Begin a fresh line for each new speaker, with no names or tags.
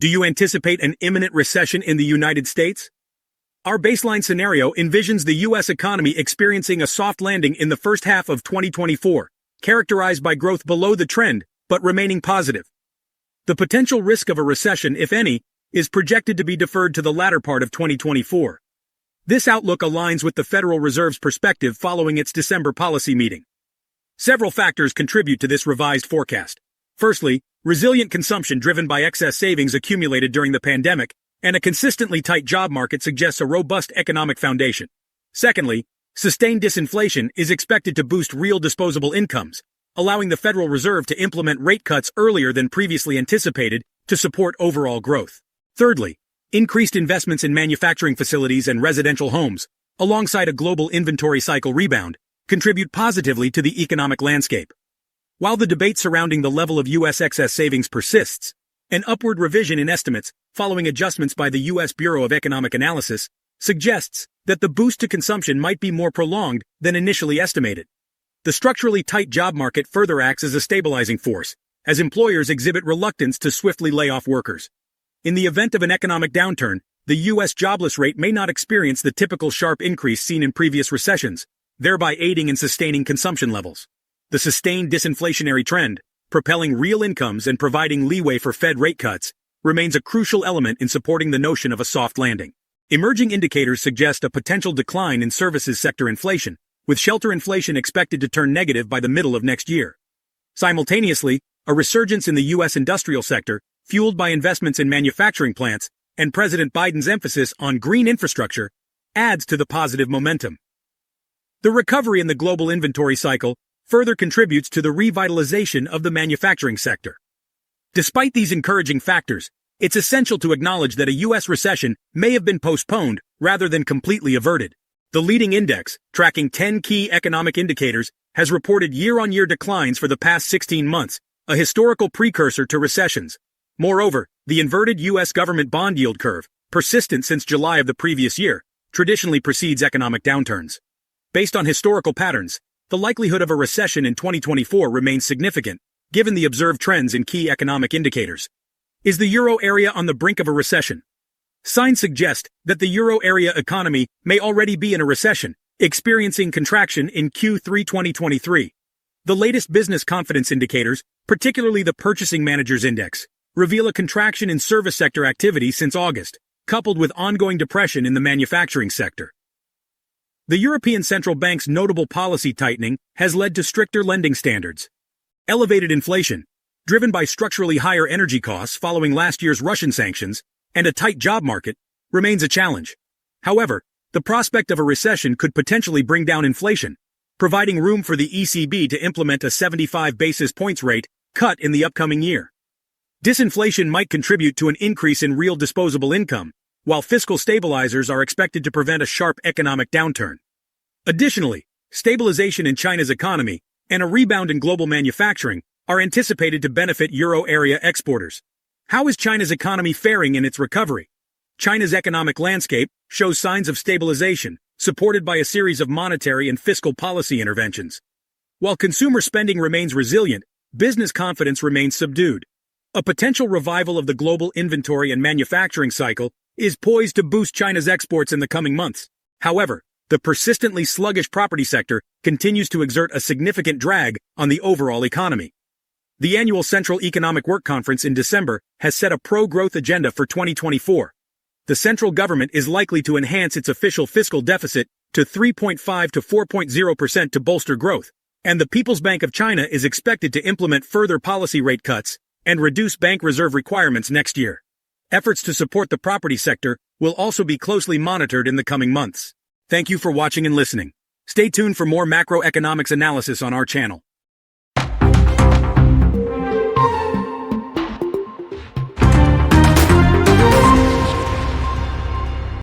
Do you anticipate an imminent recession in the United States? Our baseline scenario envisions the U.S. economy experiencing a soft landing in the first half of 2024, characterized by growth below the trend, but remaining positive. The potential risk of a recession, if any, is projected to be deferred to the latter part of 2024. This outlook aligns with the Federal Reserve's perspective following its December policy meeting. Several factors contribute to this revised forecast. Firstly, resilient consumption driven by excess savings accumulated during the pandemic, and a consistently tight job market suggests a robust economic foundation. Secondly, sustained disinflation is expected to boost real disposable incomes, allowing the Federal Reserve to implement rate cuts earlier than previously anticipated to support overall growth. Thirdly, increased investments in manufacturing facilities and residential homes, alongside a global inventory cycle rebound, contribute positively to the economic landscape. While the debate surrounding the level of U.S. excess savings persists, an upward revision in estimates following adjustments by the U.S. Bureau of Economic Analysis suggests that the boost to consumption might be more prolonged than initially estimated. The structurally tight job market further acts as a stabilizing force, as employers exhibit reluctance to swiftly lay off workers. In the event of an economic downturn, the U.S. jobless rate may not experience the typical sharp increase seen in previous recessions, thereby aiding in sustaining consumption levels. The sustained disinflationary trend, propelling real incomes and providing leeway for Fed rate cuts, remains a crucial element in supporting the notion of a soft landing. Emerging indicators suggest a potential decline in services sector inflation, with shelter inflation expected to turn negative by the middle of next year. Simultaneously, a resurgence in the U.S. industrial sector, fueled by investments in manufacturing plants and President Biden's emphasis on green infrastructure, adds to the positive momentum. The recovery in the global inventory cycle further contributes to the revitalization of the manufacturing sector. Despite these encouraging factors, it's essential to acknowledge that a U.S. recession may have been postponed rather than completely averted. The leading index, tracking 10 key economic indicators, has reported year-on-year declines for the past 16 months, a historical precursor to recessions. Moreover, the inverted U.S. government bond yield curve, persistent since July of the previous year, traditionally precedes economic downturns. Based on historical patterns, the likelihood of a recession in 2024 remains significant, given the observed trends in key economic indicators. Is the euro area on the brink of a recession? Signs suggest that the euro area economy may already be in a recession, experiencing contraction in Q3 2023. The latest business confidence indicators, particularly the Purchasing Managers Index, reveal a contraction in service sector activity since August, coupled with ongoing depression in the manufacturing sector. The European Central Bank's notable policy tightening has led to stricter lending standards. Elevated inflation, driven by structurally higher energy costs following last year's Russian sanctions, and a tight job market, remains a challenge. However, the prospect of a recession could potentially bring down inflation, providing room for the ECB to implement a 75 basis points rate cut in the upcoming year. Disinflation might contribute to an increase in real disposable income, while fiscal stabilizers are expected to prevent a sharp economic downturn. Additionally, stabilization in China's economy and a rebound in global manufacturing are anticipated to benefit euro area exporters. How is China's economy faring in its recovery? China's economic landscape shows signs of stabilization, supported by a series of monetary and fiscal policy interventions. While consumer spending remains resilient, business confidence remains subdued. A potential revival of the global inventory and manufacturing cycle is poised to boost China's exports in the coming months. However, the persistently sluggish property sector continues to exert a significant drag on the overall economy. The annual Central Economic Work Conference in December has set a pro-growth agenda for 2024. The central government is likely to enhance its official fiscal deficit to 3.5 to 4.0% to bolster growth, and the People's Bank of China is expected to implement further policy rate cuts and reduce bank reserve requirements next year. Efforts to support the property sector will also be closely monitored in the coming months. Thank you for watching and listening. Stay tuned for more macroeconomics analysis on our channel.